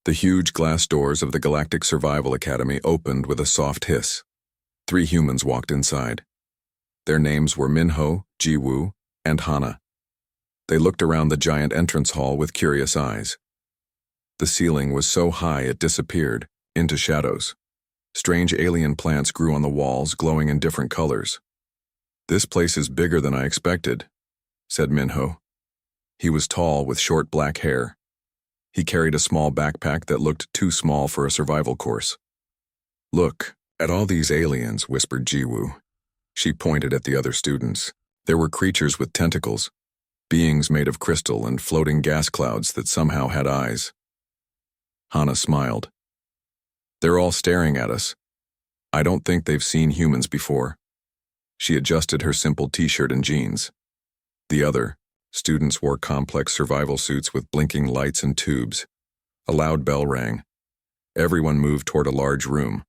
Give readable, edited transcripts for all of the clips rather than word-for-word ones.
The huge glass doors of the Galactic Survival Academy opened with a soft hiss. 3 humans walked inside. Their names were Minho, Jiwoo, and Hana. They looked around the giant entrance hall with curious eyes. The ceiling was so high it disappeared into shadows. Strange alien plants grew on the walls, glowing in different colors. "This place is bigger than I expected," said Minho. He was tall with short black hair. He carried a small backpack that looked too small for a survival course. "Look at all these aliens," whispered Jiwoo. She pointed at the other students. There were creatures with tentacles, beings made of crystal and floating gas clouds that somehow had eyes. Hana smiled. "They're all staring at us. I don't think they've seen humans before." She adjusted her simple t-shirt and jeans. The other students wore complex survival suits with blinking lights and tubes. A loud bell rang. Everyone moved toward a large room.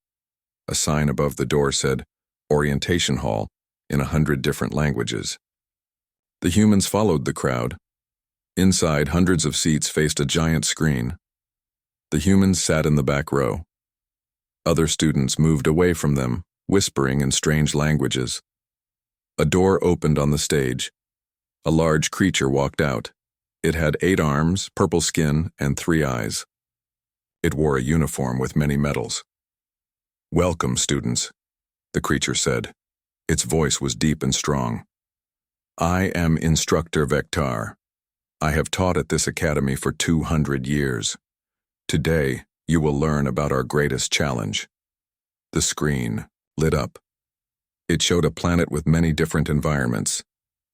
A sign above the door said, "Orientation Hall," in 100 different languages. The humans followed the crowd. Inside, hundreds of seats faced a giant screen. The humans sat in the back row. Other students moved away from them, whispering in strange languages. A door opened on the stage. A large creature walked out. It had 8 arms, purple skin, and 3 eyes. It wore a uniform with many medals. "Welcome, students," the creature said. Its voice was deep and strong. "I am Instructor Vectar. I have taught at this academy for 200 years. Today, you will learn about our greatest challenge." The screen lit up. It showed a planet with many different environments.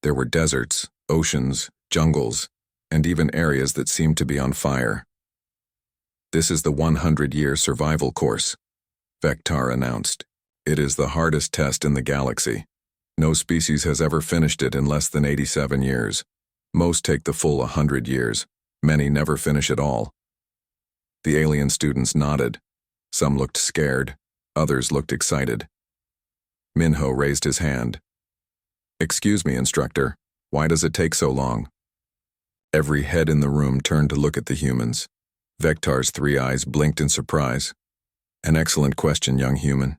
There were deserts, oceans, jungles, and even areas that seemed to be on fire. "This is the 100-year survival course," Vectar announced. "It is the hardest test in the galaxy. No species has ever finished it in less than 87 years. Most take the full 100 years. Many never finish at all." The alien students nodded. Some looked scared. Others looked excited. Minho raised his hand. "Excuse me, instructor. Why does it take so long?" Every head in the room turned to look at the humans. Vectar's 3 eyes blinked in surprise. "An excellent question, young human.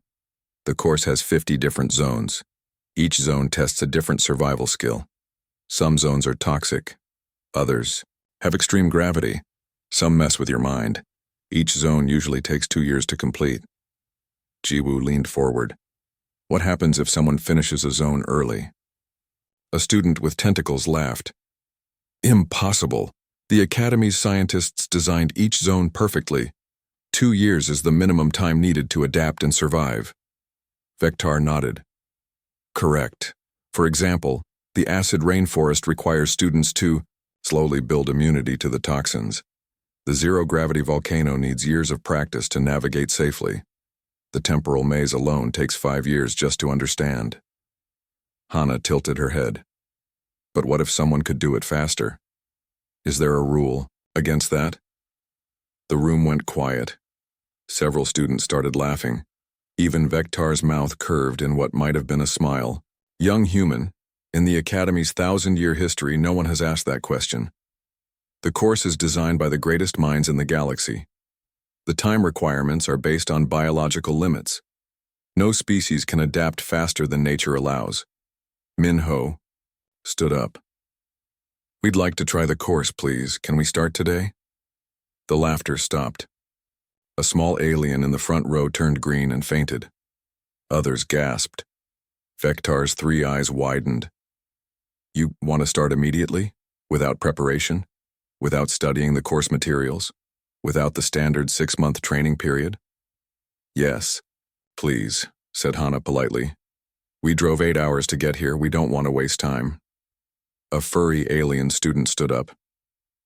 The course has 50 different zones. Each zone tests a different survival skill. Some zones are toxic. Others have extreme gravity. Some mess with your mind. Each zone usually takes 2 years to complete." Jiwoo leaned forward. "What happens if someone finishes a zone early?" A student with tentacles laughed. "Impossible. The Academy's scientists designed each zone perfectly. 2 years is the minimum time needed to adapt and survive." Vectar nodded. "Correct. For example, the acid rainforest requires students to slowly build immunity to the toxins. The zero-gravity volcano needs years of practice to navigate safely. The temporal maze alone takes 5 years just to understand." Hana tilted her head. "But what if someone could do it faster? Is there a rule against that?" The room went quiet. Several students started laughing. Even Vectar's mouth curved in what might have been a smile. "Young human, in the Academy's 1,000-year history, no one has asked that question. The course is designed by the greatest minds in the galaxy. The time requirements are based on biological limits. No species can adapt faster than nature allows." Minho stood up. "We'd like to try the course, please. Can we start today?" The laughter stopped. A small alien in the front row turned green and fainted. Others gasped. Vectar's 3 eyes widened. "You want to start immediately? Without preparation? Without studying the course materials? Without the standard 6-month training period?" "Yes, please," said Hana politely. "We drove 8 hours to get here. We don't want to waste time." A furry alien student stood up.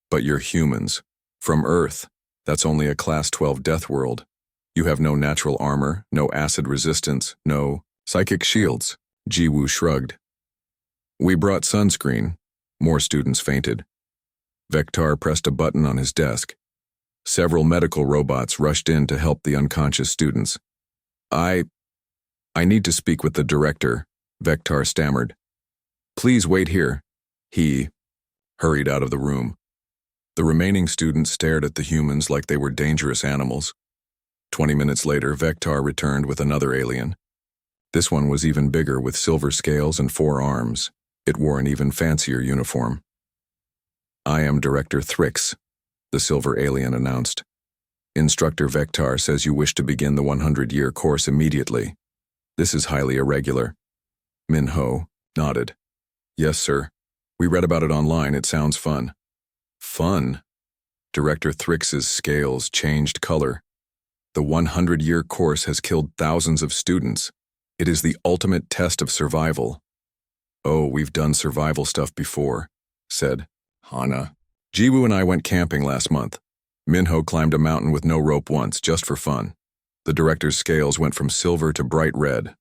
"But you're humans. From Earth. That's only a Class 12 death world. You have no natural armor, no acid resistance, no psychic shields." Jiwoo shrugged. "We brought sunscreen." More students fainted. Vectar pressed a button on his desk. Several medical robots rushed in to help the unconscious students. I need to speak with the director," Vectar stammered. "Please wait here." He hurried out of the room. The remaining students stared at the humans like they were dangerous animals. 20 minutes later, Vectar returned with another alien. This one was even bigger, with silver scales and 4 arms. It wore an even fancier uniform. "I am Director Thrix," the silver alien announced. "Instructor Vectar says you wish to begin the 100-year course immediately. This is highly irregular." Min-ho nodded. "Yes, sir. We read about it online. It sounds fun." "Fun?" Director Thrix's scales changed color. "The 100-year course has killed thousands of students. It is the ultimate test of survival." "Oh, we've done survival stuff before," said Hana. "Jiwoo and I went camping last month. Min-ho climbed a mountain with no rope once, just for fun. The director's scales went from silver to bright red.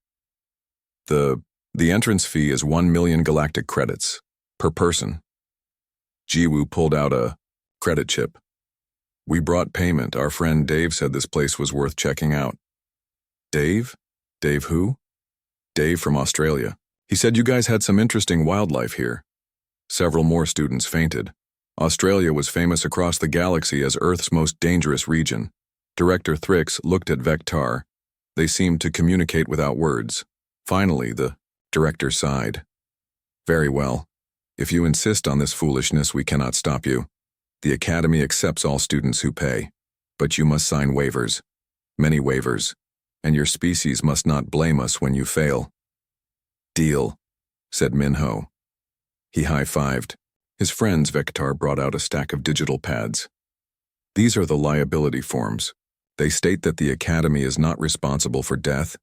The entrance fee is 1 million galactic credits per person." Jiwoo pulled out a credit chip. "We brought payment. Our friend Dave said this place was worth checking out." "Dave? Dave who?" "Dave from Australia. He said you guys had some interesting wildlife here." Several more students fainted. Australia was famous across the galaxy as Earth's most dangerous region. Director Thrix looked at Vectar. They seemed to communicate without words. Finally, the director sighed. "Very well. If you insist on this foolishness, we cannot stop you. The Academy accepts all students who pay, but you must sign waivers. Many waivers. And your species must not blame us when you fail." "Deal," said Min-ho. He high-fived. His friends Vectar brought out a stack of digital pads. "These are the liability forms. They state that the Academy is not responsible for death,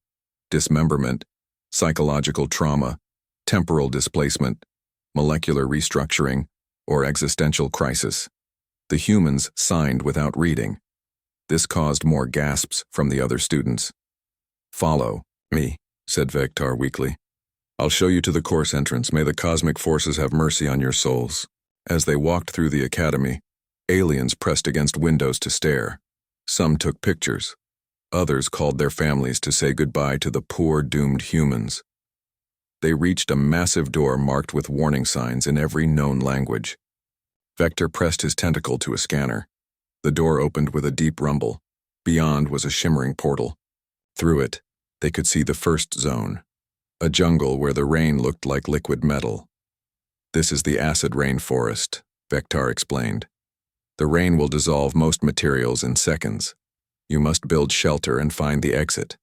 dismemberment, psychological trauma, temporal displacement, molecular restructuring, or existential crisis." The humans signed without reading. This caused more gasps from the other students. "Follow me," said Vectar weakly. "I'll show you to the course entrance. May the cosmic forces have mercy on your souls." As they walked through the academy, aliens pressed against windows to stare. Some took pictures. Others called their families to say goodbye to the poor, doomed humans. They reached a massive door marked with warning signs in every known language. Vector pressed his tentacle to a scanner. The door opened with a deep rumble. Beyond was a shimmering portal. Through it, they could see the first zone. A jungle where the rain looked like liquid metal. "This is the acid rain forest," Vectar explained. "The rain will dissolve most materials in seconds. You must build shelter and find the exit.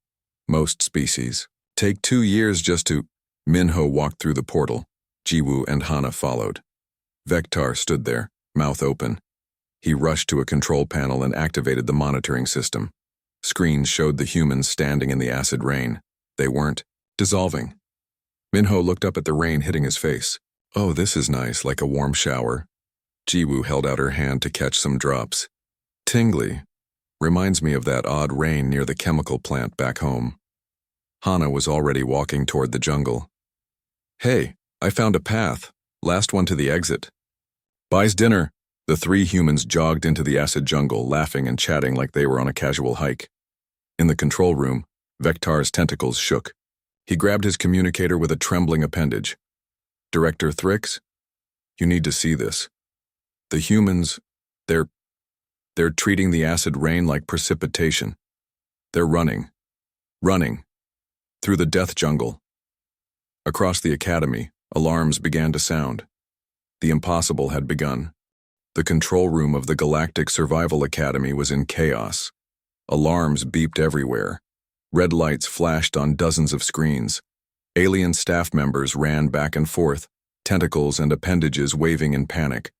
Most species take 2 years just to—" Min-ho walked through the portal. Jiwoo and Hana followed. Vectar stood there, mouth open. He rushed to a control panel and activated the monitoring system. Screens showed the humans standing in the acid rain. They weren't dissolving. Min-ho looked up at the rain hitting his face. "Oh, this is nice, like a warm shower." Jiwoo held out her hand to catch some drops. "Tingly. Reminds me of that odd rain near the chemical plant back home." Hana was already walking toward the jungle. "Hey, I found a path. Last one to the exit." "Buys dinner." The 3 humans jogged into the acid jungle, laughing and chatting like they were on a casual hike. In the control room, Vectar's tentacles shook. He grabbed his communicator with a trembling appendage. "Director Thrix, you need to see this. The humans, they're treating the acid rain like precipitation. They're running, through the death jungle." Across the academy, alarms began to sound. The impossible had begun. The control room of the Galactic Survival Academy was in chaos. Alarms beeped everywhere. Red lights flashed on dozens of screens. Alien staff members ran back and forth, tentacles and appendages waving in panic.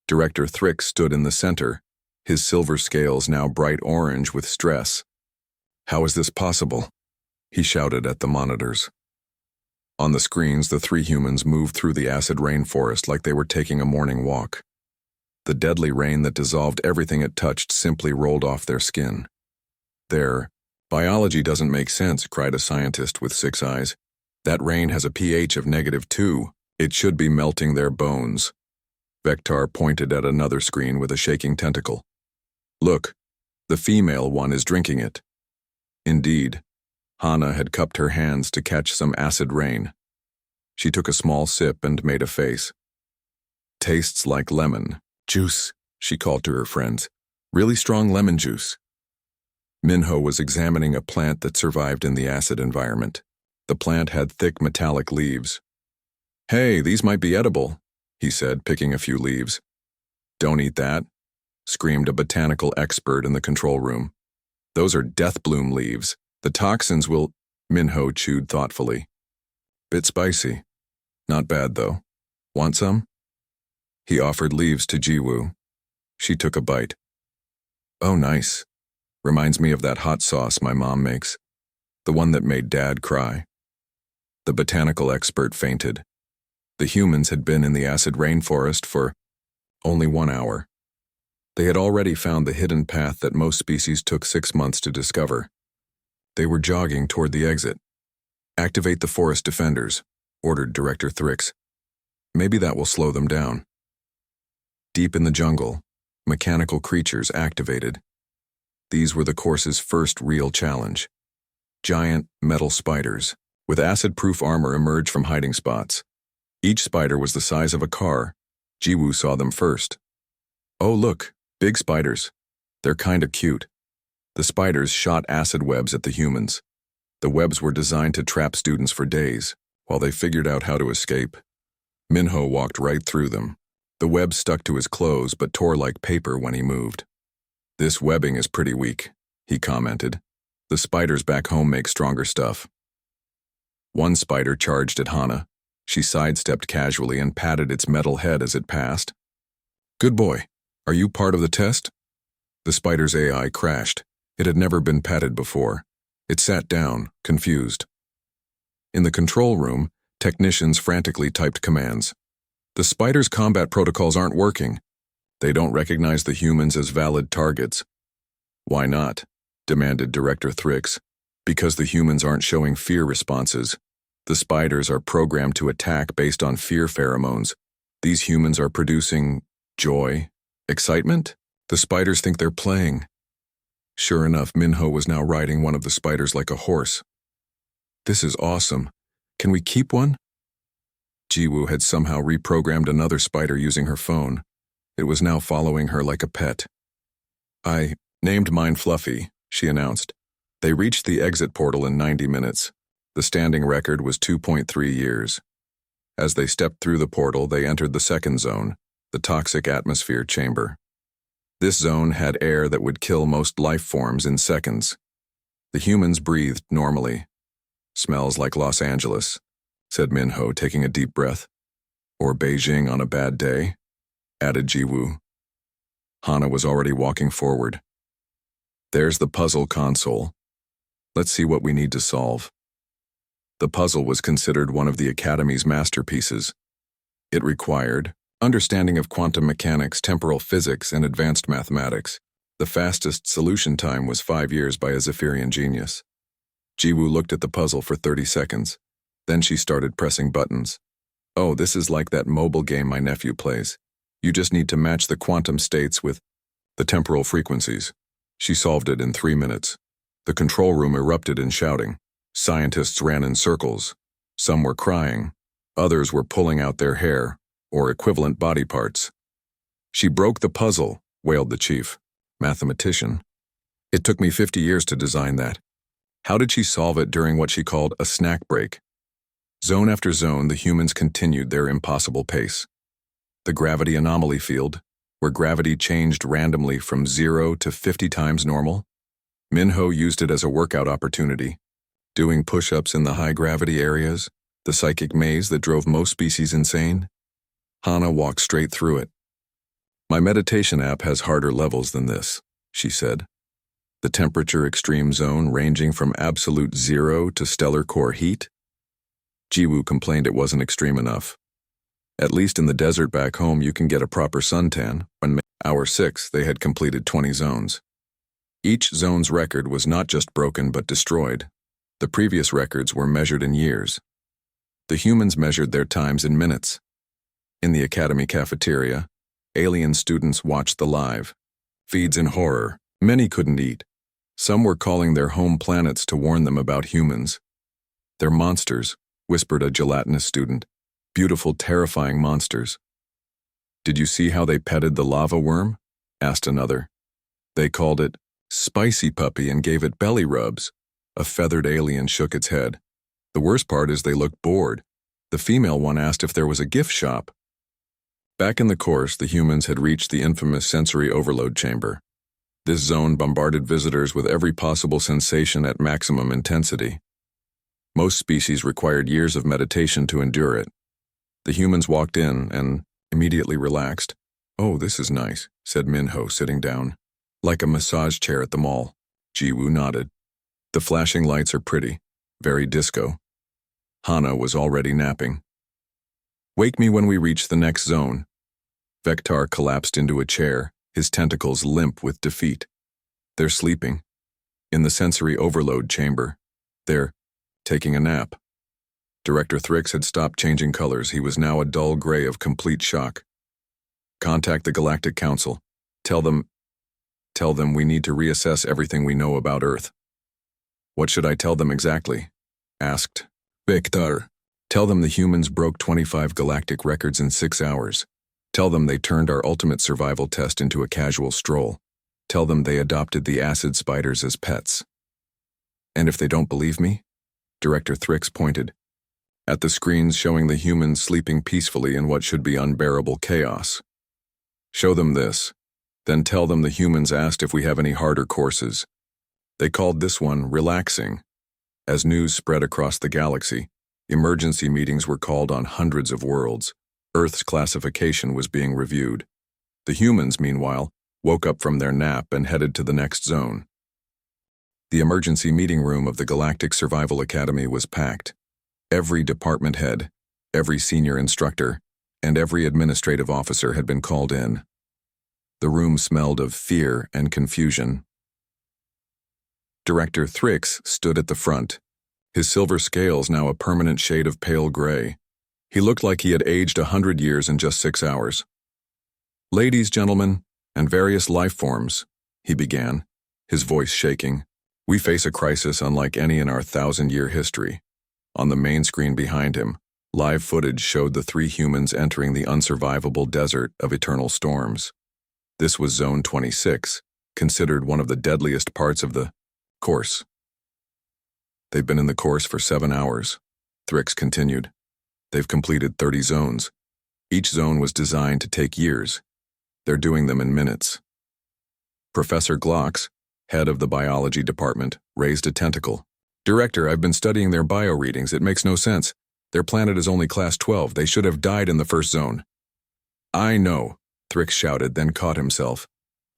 Director Thrix stood in the center, his silver scales now bright orange with stress. "How is this possible?" he shouted at the monitors. On the screens, the 3 humans moved through the acid rainforest like they were taking a morning walk. The deadly rain that dissolved everything it touched simply rolled off their skin. "Their biology doesn't make sense," cried a scientist with 6 eyes. "That rain has a pH of -2. It should be melting their bones." Vectar pointed at another screen with a shaking tentacle. "Look, the female one is drinking it." Indeed, Hana had cupped her hands to catch some acid rain. She took a small sip and made a face. "Tastes like lemon juice," she called to her friends. Really strong lemon juice. Minho was examining a plant that survived in the acid environment. The plant had thick metallic leaves. Hey, these might be edible, he said, picking a few leaves. Don't eat that, screamed a botanical expert in the control room. Those are death bloom leaves. The toxins will… Minho chewed thoughtfully. Bit spicy. Not bad, though. Want some? He offered leaves to Jiwoo. She took a bite. Oh, nice. Reminds me of that hot sauce my mom makes. The one that made Dad cry. The botanical expert fainted. The humans had been in the acid rainforest for only 1 hour. They had already found the hidden path that most species took 6 months to discover. They were jogging toward the exit. Activate the forest defenders, ordered Director Thrix. Maybe that will slow them down. Deep in the jungle, mechanical creatures activated. These were the course's first real challenge. Giant metal spiders with acid-proof armor emerged from hiding spots. Each spider was the size of a car. Jiwoo saw them first. Oh look, big spiders. They're kinda cute. The spiders shot acid webs at the humans. The webs were designed to trap students for days, while they figured out how to escape. Minho walked right through them. The web stuck to his clothes but tore like paper when he moved. This webbing is pretty weak, he commented. The spiders back home make stronger stuff. One spider charged at Hana. She sidestepped casually and patted its metal head as it passed. Good boy. Are you part of the test? The spider's AI crashed. It had never been patted before. It sat down, confused. In the control room, technicians frantically typed commands. The spider's combat protocols aren't working. They don't recognize the humans as valid targets. Why not? Demanded Director Thrix. Because the humans aren't showing fear responses. The spiders are programmed to attack based on fear pheromones. These humans are producing joy, excitement. The spiders think they're playing. Sure enough, Minho was now riding one of the spiders like a horse. This is awesome. Can we keep one? Jiwoo had somehow reprogrammed another spider using her phone. It was now following her like a pet. I named mine Fluffy, she announced. They reached the exit portal in 90 minutes. The standing record was 2.3 years. As they stepped through the portal, they entered the second zone, the toxic atmosphere chamber. This zone had air that would kill most life forms in seconds. The humans breathed normally. Smells like Los Angeles, said Minho, taking a deep breath. Or Beijing on a bad day, added Jiwoo. Hana was already walking forward. There's the puzzle console. Let's see what we need to solve. The puzzle was considered one of the Academy's masterpieces. It required understanding of quantum mechanics, temporal physics, and advanced mathematics. The fastest solution time was 5 years by a Zephyrian genius. Jiwoo looked at the puzzle for 30 seconds. Then she started pressing buttons. Oh, this is like that mobile game my nephew plays. You just need to match the quantum states with the temporal frequencies. She solved it in 3 minutes. The control room erupted in shouting. Scientists ran in circles. Some were crying. Others were pulling out their hair, or equivalent body parts. She broke the puzzle, wailed the chief. Mathematician. It took me 50 years to design that. How did she solve it during what she called a snack break? Zone after zone, the humans continued their impossible pace. The gravity anomaly field, where gravity changed randomly from 0 to 50 times normal. Minho used it as a workout opportunity. Doing push-ups in the high-gravity areas, the psychic maze that drove most species insane. Hana walked straight through it. My meditation app has harder levels than this, she said. The temperature extreme zone ranging from absolute 0 to stellar core heat. Jiwoo complained it wasn't extreme enough. At least in the desert back home you can get a proper suntan. When hour 6, they had completed 20 zones. Each zone's record was not just broken but destroyed. The previous records were measured in years. The humans measured their times in minutes. In the academy cafeteria, alien students watched the live feeds in horror. Many couldn't eat. Some were calling their home planets to warn them about humans. They're monsters, whispered a gelatinous student. Beautiful, terrifying monsters. Did you see how they petted the lava worm? asked another. They called it Spicy Puppy and gave it belly rubs. A feathered alien shook its head. The worst part is they looked bored. The female one asked if there was a gift shop. Back in the course, the humans had reached the infamous sensory overload chamber. This zone bombarded visitors with every possible sensation at maximum intensity. Most species required years of meditation to endure it. The humans walked in and immediately relaxed. "Oh, this is nice," said Minho, sitting down. "Like a massage chair at the mall." Jiwoo nodded. "The flashing lights are pretty, very disco." Hana was already napping. "Wake me when we reach the next zone." Vectar collapsed into a chair, his tentacles limp with defeat. "They're sleeping. In the sensory overload chamber. They're taking a nap." Director Thrix had stopped changing colors. He was now a dull gray of complete shock. "Contact the Galactic Council. Tell them we need to reassess everything we know about Earth." "What should I tell them exactly?" asked Vectar. "Tell them the humans broke 25 galactic records in 6 hours. Tell them they turned our ultimate survival test into a casual stroll. Tell them they adopted the acid spiders as pets." "And if they don't believe me?" Director Thrix pointed at the screens showing the humans sleeping peacefully in what should be unbearable chaos. "Show them this. Then tell them the humans asked if we have any harder courses. They called this one relaxing." As news spread across the galaxy, emergency meetings were called on hundreds of worlds. Earth's classification was being reviewed. The humans, meanwhile, woke up from their nap and headed to the next zone. The emergency meeting room of the Galactic Survival Academy was packed. Every department head, every senior instructor, and every administrative officer had been called in. The room smelled of fear and confusion. Director Thrix stood at the front, his silver scales now a permanent shade of pale gray. He looked like he had aged 100 years in just 6 hours. "Ladies, gentlemen, and various life forms," he began, his voice shaking. "We face a crisis unlike any in our 1,000-year history." On the main screen behind him, live footage showed the 3 humans entering the unsurvivable desert of eternal storms. This was Zone 26, considered one of the deadliest parts of the course. "They've been in the course for 7 hours, Thrix continued. "They've completed 30 zones. Each zone was designed to take years. They're doing them in minutes." Professor Glocks, head of the biology department, raised a tentacle. "Director, I've been studying their bio readings. It makes no sense. Their planet is only class 12. They should have died in the first zone." "I know," Thrix shouted, then caught himself.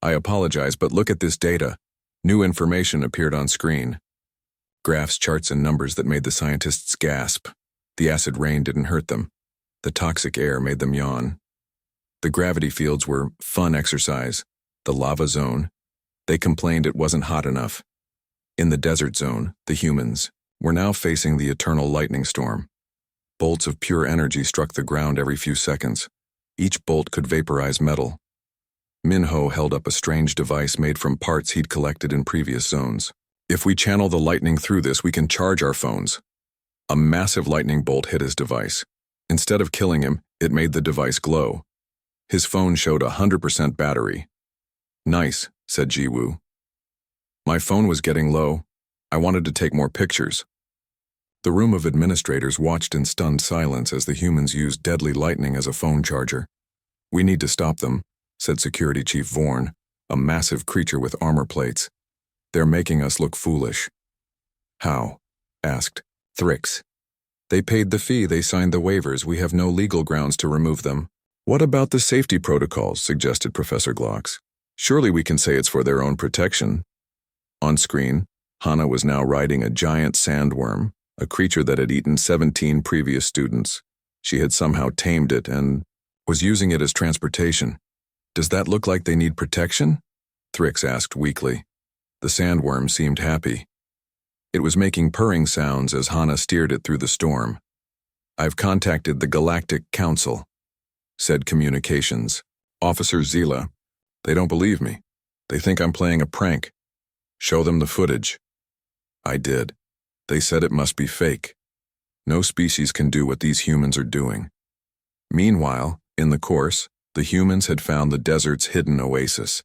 "I apologize, but look at this data." New information appeared on screen. Graphs, charts, and numbers that made the scientists gasp. The acid rain didn't hurt them. The toxic air made them yawn. The gravity fields were fun exercise. The lava zone, they complained it wasn't hot enough. In the desert zone, the humans were now facing the eternal lightning storm. Bolts of pure energy struck the ground every few seconds. Each bolt could vaporize metal. Minho held up a strange device made from parts he'd collected in previous zones. "If we channel the lightning through this, we can charge our phones." A massive lightning bolt hit his device. Instead of killing him, it made the device glow. His phone showed 100% battery. "Nice," said Jiwoo. "My phone was getting low. I wanted to take more pictures." The room of administrators watched in stunned silence as the humans used deadly lightning as a phone charger. "We need to stop them," said Security Chief Vorn, a massive creature with armor plates. "They're making us look foolish." "How?" asked Thrix. "They paid the fee, they signed the waivers, we have no legal grounds to remove them." "What about the safety protocols?" suggested Professor Glocks. "Surely we can say it's for their own protection." On screen, Hana was now riding a giant sandworm, a creature that had eaten 17 previous students. She had somehow tamed it and was using it as transportation. "Does that look like they need protection?" Thrix asked weakly. The sandworm seemed happy. It was making purring sounds as Hana steered it through the storm. "I've contacted the Galactic Council," said Communications. "Officer Zila. They don't believe me. They think I'm playing a prank. Show them the footage." I did. They said it must be fake. No species can do what these humans are doing. Meanwhile, in the course, the humans had found the desert's hidden oasis.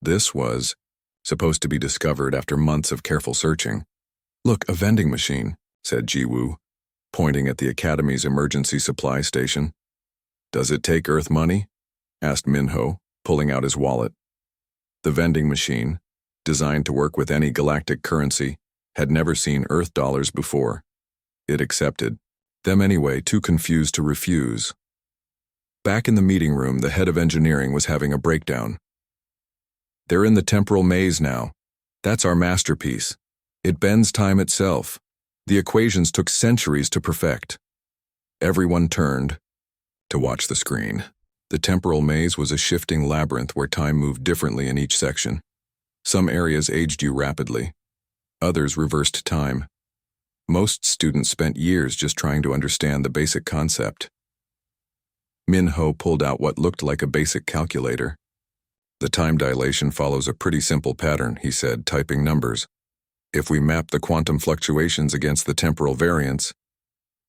This was supposed to be discovered after months of careful searching. "Look, a vending machine," said Jiwoo, pointing at the Academy's emergency supply station. "Does it take Earth money?" asked Minho, pulling out his wallet. The vending machine, designed to work with any galactic currency, had never seen Earth dollars before. It accepted them anyway, too confused to refuse. Back in the meeting room, the head of engineering was having a breakdown. "They're in the temporal maze now. That's our masterpiece. It bends time itself. The equations took centuries to perfect." Everyone turned to watch the screen. The temporal maze was a shifting labyrinth where time moved differently in each section. Some areas aged you rapidly. Others reversed time. Most students spent years just trying to understand the basic concept. Minho pulled out what looked like a basic calculator. "The time dilation follows a pretty simple pattern," he said, typing numbers. "If we map the quantum fluctuations against the temporal variance..."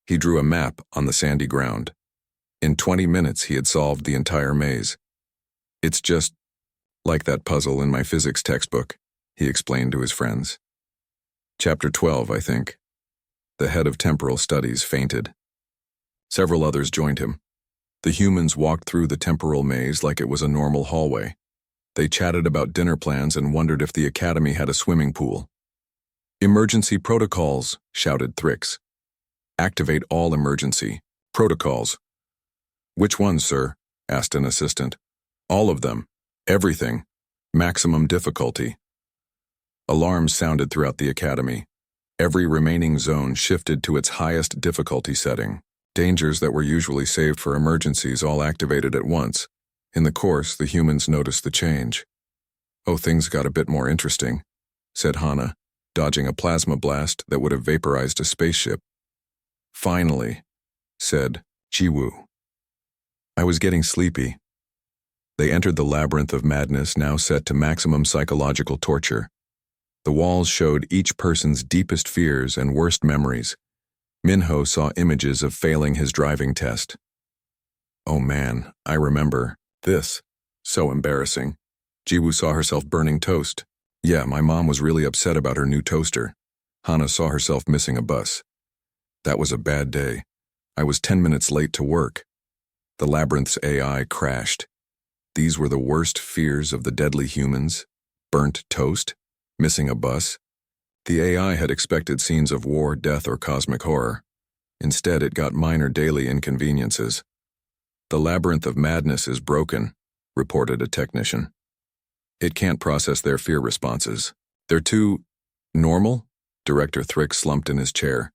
He drew a map on the sandy ground. In 20 minutes, he had solved the entire maze. "It's just like that puzzle in my physics textbook," he explained to his friends. "Chapter 12, I think." The head of temporal studies fainted. Several others joined him. The humans walked through the temporal maze like it was a normal hallway. They chatted about dinner plans and wondered if the Academy had a swimming pool. "Emergency protocols," shouted Thrix. "Activate all emergency protocols." "Which ones, sir?" asked an assistant. "All of them. Everything. Maximum difficulty." Alarms sounded throughout the Academy. Every remaining zone shifted to its highest difficulty setting. Dangers that were usually saved for emergencies all activated at once. In the course, the humans noticed the change. "Oh, things got a bit more interesting," said Hana, dodging a plasma blast that would have vaporized a spaceship. "Finally," said Jiwoo. "I was getting sleepy." They entered the labyrinth of madness, now set to maximum psychological torture. The walls showed each person's deepest fears and worst memories. Minho saw images of failing his driving test. "Oh man, I remember this. So embarrassing." Jiwoo saw herself burning toast. "Yeah, my mom was really upset about her new toaster." Hana saw herself missing a bus. "That was a bad day. I was 10 minutes late to work." The labyrinth's AI crashed. These were the worst fears of the deadly humans. Burnt toast? Missing a bus? The AI had expected scenes of war, death, or cosmic horror. Instead, it got minor daily inconveniences. "The labyrinth of madness is broken," reported a technician. "It can't process their fear responses. They're too normal?" Director Thrick slumped in his chair.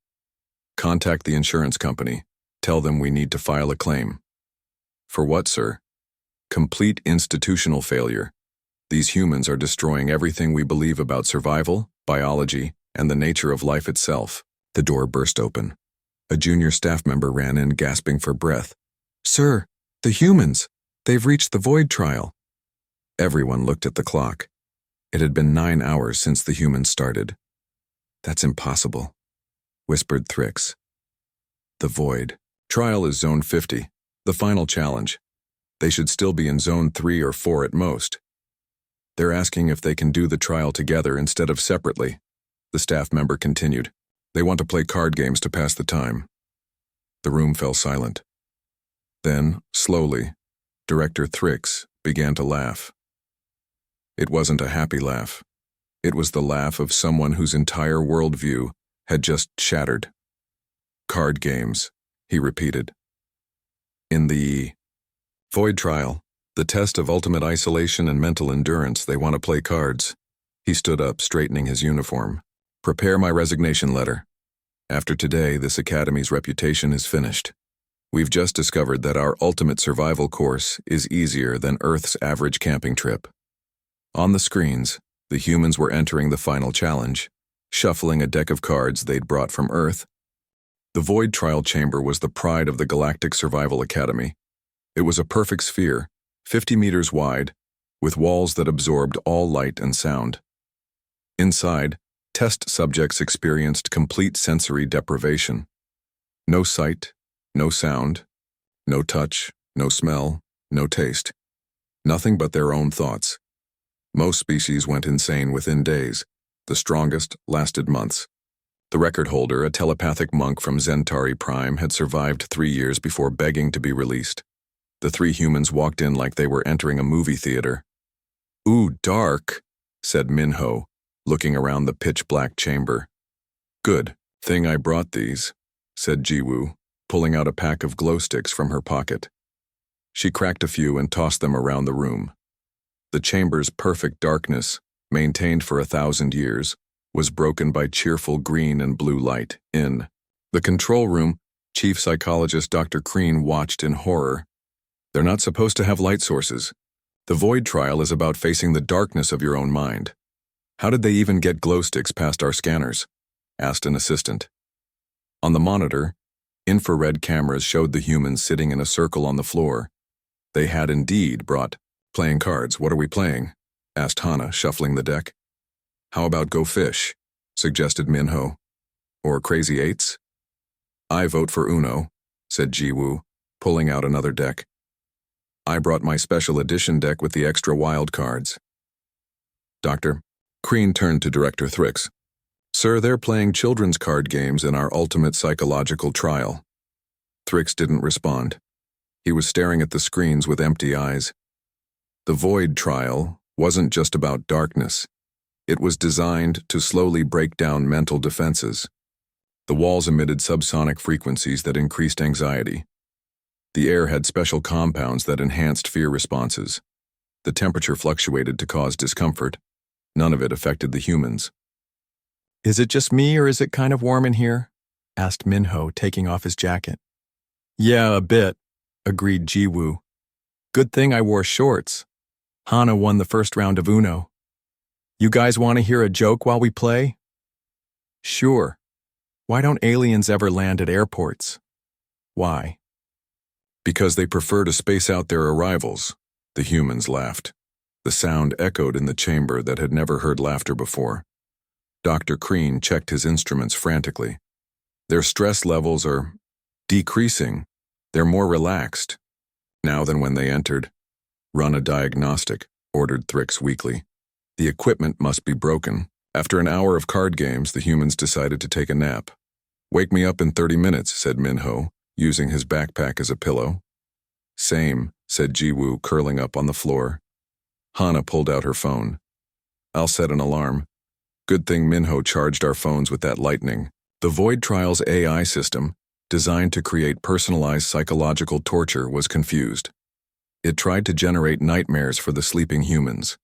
"Contact the insurance company. Tell them we need to file a claim." "For what, sir?" "Complete institutional failure. These humans are destroying everything we believe about survival, biology, and the nature of life itself." The door burst open. A junior staff member ran in, gasping for breath. "Sir, the humans! They've reached the void trial." Everyone looked at the clock. It had been 9 hours since the humans started. "That's impossible," whispered Thrix. "The void trial is Zone 50, the final challenge. They should still be in Zone 3 or 4 at most. They're asking if they can do the trial together instead of separately," the staff member continued. "They want to play card games to pass the time." The room fell silent. Then, slowly, Director Thrix began to laugh. It wasn't a happy laugh. It was the laugh of someone whose entire worldview had just shattered. "Card games," he repeated. "In the void trial, the test of ultimate isolation and mental endurance, they want to play cards." He stood up, straightening his uniform. "Prepare my resignation letter. After today, this Academy's reputation is finished. We've just discovered that our ultimate survival course is easier than Earth's average camping trip." On the screens, the humans were entering the final challenge, shuffling a deck of cards they'd brought from Earth. The void trial chamber was the pride of the Galactic Survival Academy. It was a perfect sphere, 50 meters wide, with walls that absorbed all light and sound. Inside, test subjects experienced complete sensory deprivation. No sight, no sound, no touch, no smell, no taste. Nothing but their own thoughts. Most species went insane within days. The strongest lasted months. The record holder, a telepathic monk from Zentari Prime, had survived 3 years before begging to be released. The 3 humans walked in like they were entering a movie theater. "Ooh, dark," said Minho, looking around the pitch-black chamber. "Good thing I brought these," said Jiwoo, pulling out a pack of glow sticks from her pocket. She cracked a few and tossed them around the room. The chamber's perfect darkness, maintained for 1,000 years, was broken by cheerful green and blue light. In the control room, Chief Psychologist Dr. Crean watched in horror. "They're not supposed to have light sources. The Void trial is about facing the darkness of your own mind. How did they even get glow sticks past our scanners?" asked an assistant. On the monitor, infrared cameras showed the humans sitting in a circle on the floor. They had indeed brought playing cards. "What are we playing?" asked Hana, shuffling the deck. "How about Go Fish?" suggested Minho. "Or Crazy Eights?" "I vote for Uno," said Jiwoo, pulling out another deck. "I brought my special edition deck with the extra wild cards." Dr. Crean turned to Director Thrix. "Sir, they're playing children's card games in our ultimate psychological trial." Thrix didn't respond. He was staring at the screens with empty eyes. The Void trial wasn't just about darkness. It was designed to slowly break down mental defenses. The walls emitted subsonic frequencies that increased anxiety. The air had special compounds that enhanced fear responses. The temperature fluctuated to cause discomfort. None of it affected the humans. "Is it just me or is it kind of warm in here?" asked Minho, taking off his jacket. "Yeah, a bit," agreed Jiwoo. "Good thing I wore shorts. Hana won the first round of Uno. You guys want to hear a joke while we play?" "Sure. Why don't aliens ever land at airports?" "Why?" "Because they prefer to space out their arrivals," the humans laughed. The sound echoed in the chamber that had never heard laughter before. Dr. Crean checked his instruments frantically. "Their stress levels are decreasing. They're more relaxed now than when they entered." "Run a diagnostic," ordered Thrix weakly. "The equipment must be broken." After an hour of card games, the humans decided to take a nap. "Wake me up in 30 minutes, said Minho, using his backpack as a pillow. "Same," said Jiwoo, curling up on the floor. Hana pulled out her phone. "I'll set an alarm." Good thing Minho charged our phones with that lightning. The Void Trial's AI system, designed to create personalized psychological torture, was confused. It tried to generate nightmares for the sleeping humans.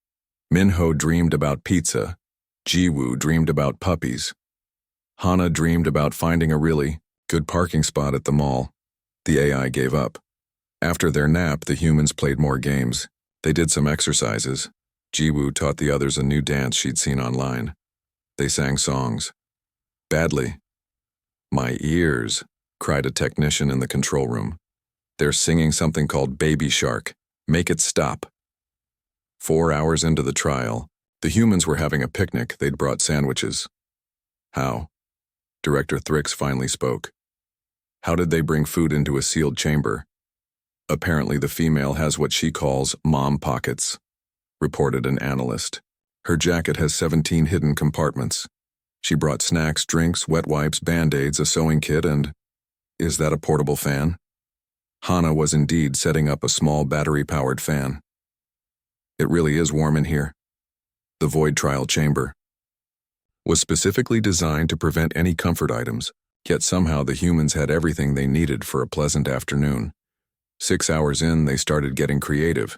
Minho dreamed about pizza. Jiwoo dreamed about puppies. Hana dreamed about finding a really good parking spot at the mall. The AI gave up. After their nap, the humans played more games. They did some exercises. Jiwoo taught the others a new dance she'd seen online. They sang songs. Badly. "My ears," cried a technician in the control room. "They're singing something called Baby Shark. Make it stop." 4 hours into the trial, the humans were having a picnic. They'd brought sandwiches. "How?" Director Thrix finally spoke. "How did they bring food into a sealed chamber?" "Apparently the female has what she calls mom pockets," reported an analyst. "Her jacket has 17 hidden compartments. She brought snacks, drinks, wet wipes, Band-Aids, a sewing kit, and is that a portable fan?" Hana was indeed setting up a small battery-powered fan. "It really is warm in here." The Void Trial chamber was specifically designed to prevent any comfort items, yet somehow the humans had everything they needed for a pleasant afternoon. 6 hours in, they started getting creative.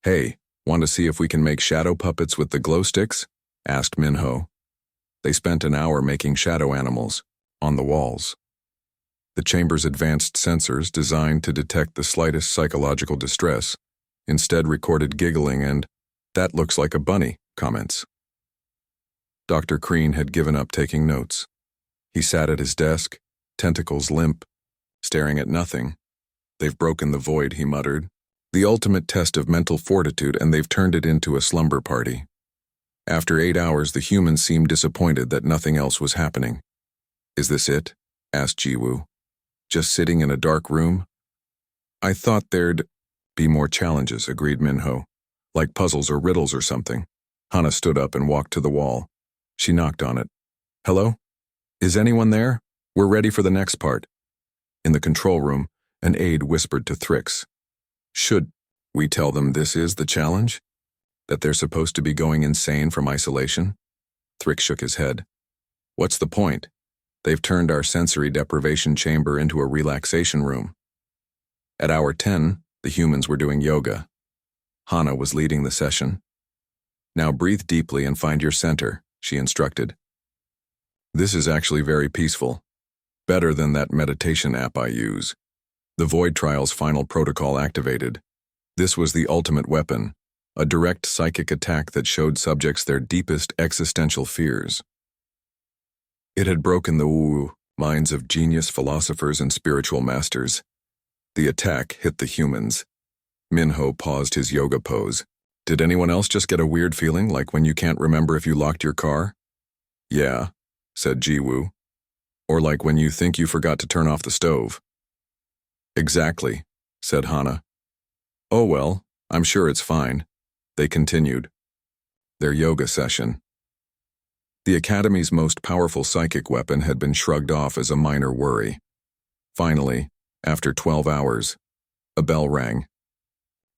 "Hey, want to see if we can make shadow puppets with the glow sticks?" asked Minho. They spent an hour making shadow animals on the walls. The chamber's advanced sensors, designed to detect the slightest psychological distress, instead recorded giggling and "that looks like a bunny" comments. Dr. Crean had given up taking notes. He sat at his desk, tentacles limp, staring at nothing. "They've broken the void," he muttered. "The ultimate test of mental fortitude, and they've turned it into a slumber party." After 8 hours, the humans seemed disappointed that nothing else was happening. "Is this it?" asked Jiwoo. "Just sitting in a dark room?" "I thought there'd be more challenges," agreed Minho. "Like puzzles or riddles or something." Hannah stood up and walked to the wall. She knocked on it. Hello? Is anyone there? We're ready for the next part. In the control room, an aide whispered to Thrix. Should we tell them this is the challenge? That they're supposed to be going insane from isolation? Thrix shook his head. What's the point? They've turned our sensory deprivation chamber into a relaxation room. At hour 10, the humans were doing yoga. Hannah was leading the session. Now breathe deeply and find your center, she instructed. This is actually very peaceful. Better than that meditation app I use. The Void Trial's final protocol activated. This was the ultimate weapon, a direct psychic attack that showed subjects their deepest existential fears. It had broken the minds of genius philosophers and spiritual masters. The attack hit the humans. Minho paused his yoga pose. Did anyone else just get a weird feeling, like when you can't remember if you locked your car? Yeah, said Jiwoo. Or like when you think you forgot to turn off the stove. Exactly, said Hannah. Oh well, I'm sure it's fine. They continued their yoga session. The Academy's most powerful psychic weapon had been shrugged off as a minor worry. Finally, after 12 hours, a bell rang.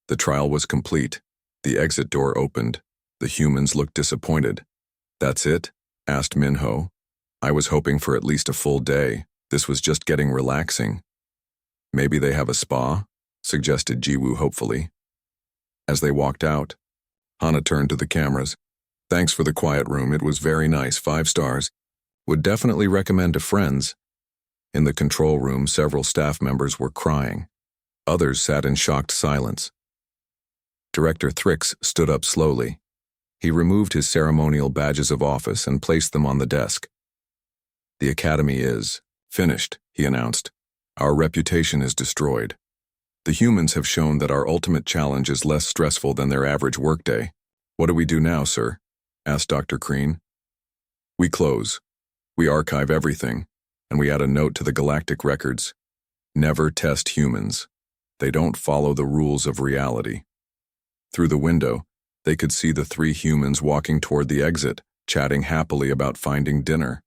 The trial was complete. The exit door opened. The humans looked disappointed. That's it? Asked Minho. I was hoping for at least a full day. This was just getting relaxing. Maybe they have a spa? Suggested Jiwoo hopefully. As they walked out, Hannah turned to the cameras. Thanks for the quiet room, it was very nice, 5 stars. Would definitely recommend to friends. In the control room, several staff members were crying. Others sat in shocked silence. Director Thrix stood up slowly. He removed his ceremonial badges of office and placed them on the desk. The Academy is finished, he announced. Our reputation is destroyed. The humans have shown that our ultimate challenge is less stressful than their average workday. What do we do now, sir? Asked Dr. Crean. We close. We archive everything, and we add a note to the galactic records. Never test humans. They don't follow the rules of reality. Through the window, they could see the 3 humans walking toward the exit, chatting happily about finding dinner.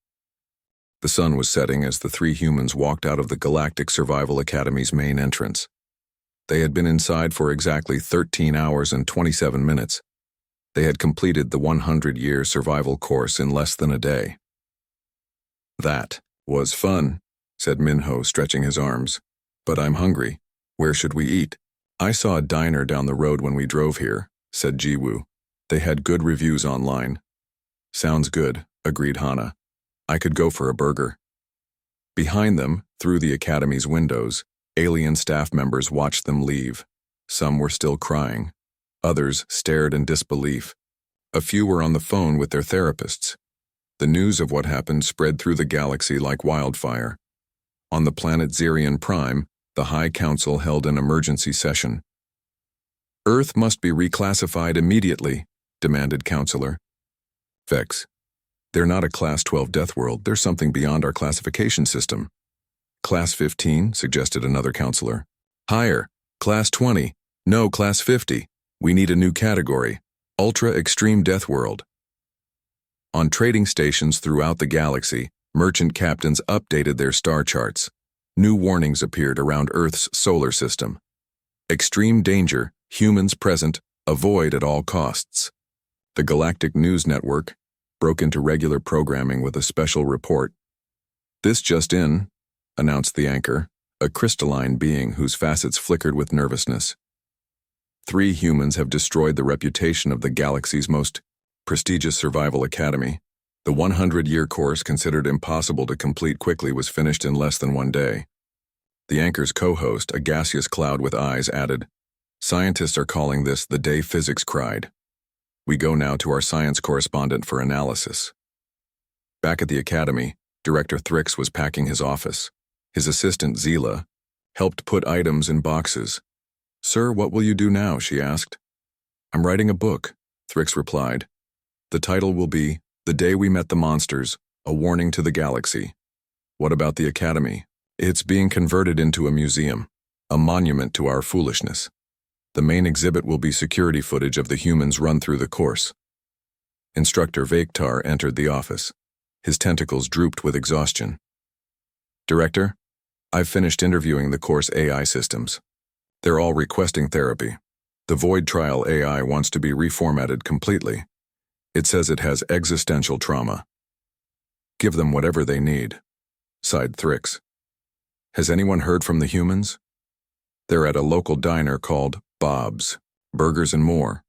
The sun was setting as the 3 humans walked out of the Galactic Survival Academy's main entrance. They had been inside for exactly 13 hours and 27 minutes. They had completed the 100-year survival course in less than a day. That was fun, said Minho, stretching his arms. But I'm hungry. Where should we eat? I saw a diner down the road when we drove here, said Jiwoo. They had good reviews online. Sounds good, agreed Hannah. I could go for a burger. Behind them, through the Academy's windows, alien staff members watched them leave. Some were still crying. Others stared in disbelief. A few were on the phone with their therapists. The news of what happened spread through the galaxy like wildfire. On the planet Zerion Prime, the High Council held an emergency session. Earth must be reclassified immediately, demanded Counselor. Vex. They're not a Class 12 death world, they're something beyond our classification system. Class 15, suggested another counselor. Higher. Class 20. No, Class 50. We need a new category. Ultra Extreme Death World. On trading stations throughout the galaxy, merchant captains updated their star charts. New warnings appeared around Earth's solar system. Extreme danger, humans present, avoid at all costs. The Galactic News Network broke into regular programming with a special report. This just in, announced the anchor, a crystalline being whose facets flickered with nervousness. 3 humans have destroyed the reputation of the galaxy's most prestigious survival academy. The 100-year course considered impossible to complete quickly was finished in less than 1 day. The anchor's co-host, a gaseous cloud with eyes, added, Scientists are calling this the day physics cried. We go now to our science correspondent for analysis. Back at the academy, Director Thrix was packing his office. His assistant, Zila, helped put items in boxes. Sir, what will you do now? She asked. I'm writing a book, Thrix replied. The title will be The Day We Met the Monsters, A Warning to the Galaxy. What about the academy? It's being converted into a museum, a monument to our foolishness. The main exhibit will be security footage of the humans run through the course. Instructor Vaktar entered the office. His tentacles drooped with exhaustion. Director, I've finished interviewing the course AI systems. They're all requesting therapy. The Void Trial AI wants to be reformatted completely. It says it has existential trauma. Give them whatever they need, sighed Thrix. Has anyone heard from the humans? They're at a local diner called Bob's, Burgers and More.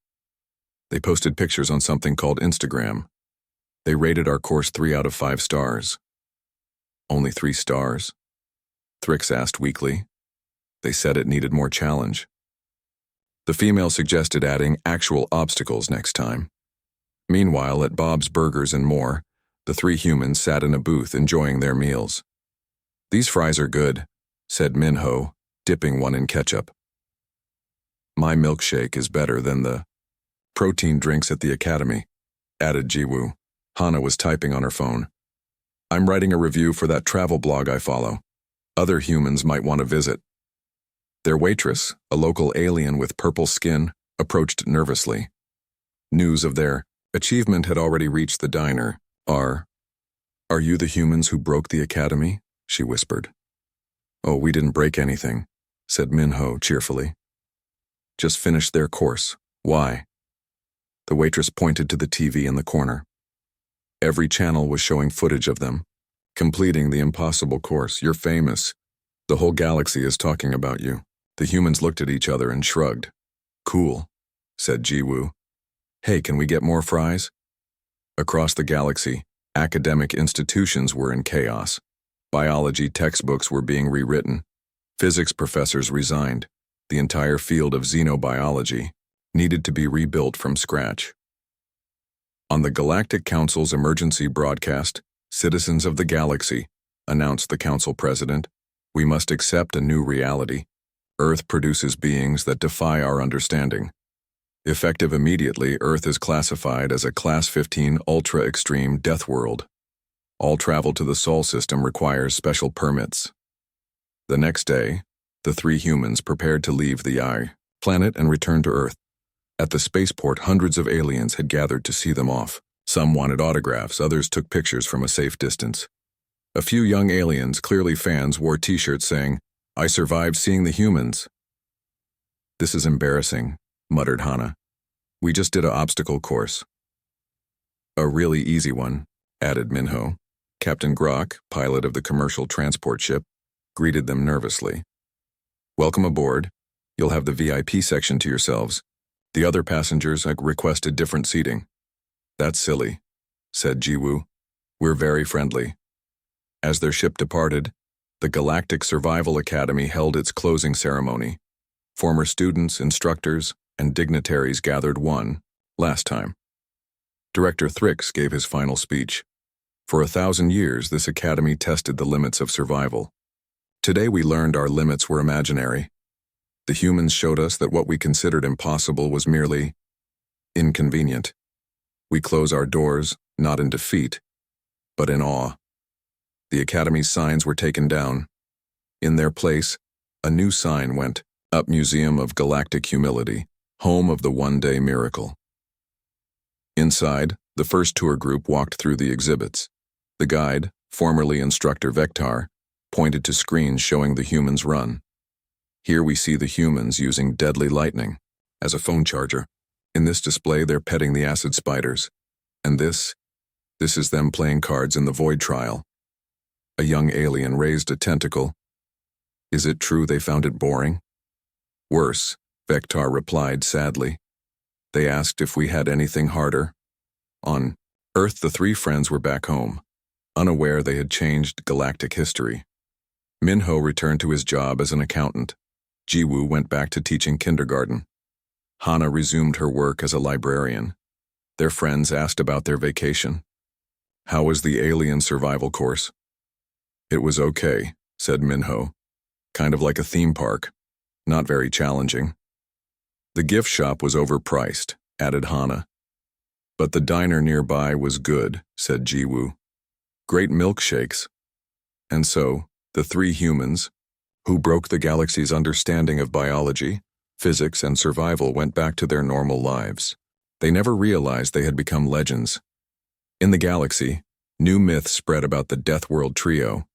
They posted pictures on something called Instagram. They rated our course 3 out of 5 stars. Only 3 stars? Thrix asked weakly. They said it needed more challenge. The female suggested adding actual obstacles next time. Meanwhile, at Bob's Burgers and More, the 3 humans sat in a booth enjoying their meals. These fries are good, said Minho, dipping one in ketchup. My milkshake is better than the protein drinks at the academy, added Jiwoo. Hana was typing on her phone. I'm writing a review for that travel blog I follow. Other humans might want to visit. Their waitress, a local alien with purple skin, approached nervously. News of their achievement had already reached the diner. Are you the humans who broke the academy? She whispered. Oh, we didn't break anything, said Minho cheerfully. Just finished their course. Why? The waitress pointed to the TV in the corner. Every channel was showing footage of them, completing the impossible course. You're famous. The whole galaxy is talking about you. The humans looked at each other and shrugged. Cool, said Jiwoo. Hey, can we get more fries? Across the galaxy, academic institutions were in chaos. Biology textbooks were being rewritten. Physics professors resigned. The entire field of xenobiology needed to be rebuilt from scratch. On the Galactic Council's emergency broadcast, Citizens of the Galaxy, announced the Council President, we must accept a new reality. Earth produces beings that defy our understanding. Effective immediately, Earth is classified as a Class 15 ultra-extreme death world. All travel to the Sol system requires special permits. The next day, the 3 humans prepared to leave the I planet and return to Earth. At the spaceport, hundreds of aliens had gathered to see them off. Some wanted autographs, others took pictures from a safe distance. A few young aliens, clearly fans, wore t-shirts saying, I survived seeing the humans. This is embarrassing, muttered Hana. We just did an obstacle course. A really easy one, added Minho. Captain Grok, pilot of the commercial transport ship, greeted them nervously. Welcome aboard. You'll have the VIP section to yourselves. The other passengers requested different seating. That's silly, said Jiwoo. We're very friendly. As their ship departed, the Galactic Survival Academy held its closing ceremony. Former students, instructors, and dignitaries gathered last time. Director Thrix gave his final speech. For 1,000 years, this academy tested the limits of survival. Today we learned our limits were imaginary. The humans showed us that what we considered impossible was merely inconvenient. We close our doors, not in defeat, but in awe. The Academy's signs were taken down. In their place, a new sign went up: Museum of Galactic Humility, home of the one-day miracle. Inside, the first tour group walked through the exhibits. The guide, formerly Instructor Vectar, pointed to screens showing the humans run. Here we see the humans using deadly lightning as a phone charger. In this display, they're petting the acid spiders. And this is them playing cards in the Void Trial. A young alien raised a tentacle. Is it true they found it boring? Worse, Vectar replied sadly. They asked if we had anything harder. On Earth, the 3 friends were back home, unaware they had changed galactic history. Minho returned to his job as an accountant. Jiwoo went back to teaching kindergarten. Hana resumed her work as a librarian. Their friends asked about their vacation. How was the alien survival course? It was okay, said Minho. Kind of like a theme park. Not very challenging. The gift shop was overpriced, added Hana. But the diner nearby was good, said Jiwoo. Great milkshakes. And so, the 3 humans, who broke the galaxy's understanding of biology, physics, and survival, went back to their normal lives. They never realized they had become legends. In the galaxy, new myths spread about the Deathworld trio.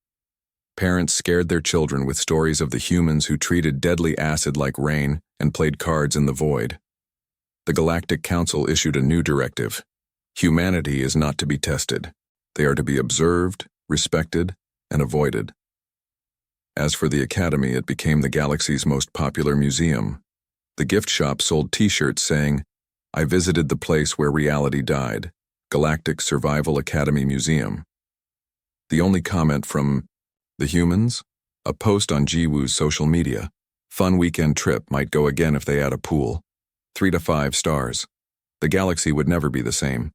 Parents scared their children with stories of the humans who treated deadly acid like rain and played cards in the void. The Galactic Council issued a new directive. Humanity is not to be tested. They are to be observed, respected, and avoided. As for the Academy, it became the galaxy's most popular museum. The gift shop sold t-shirts saying, "I visited the place where reality died, Galactic Survival Academy Museum." The only comment from the humans? A post on Jiwoo's social media. "Fun weekend trip, might go again if they add a pool. 3 to 5 stars. The galaxy would never be the same."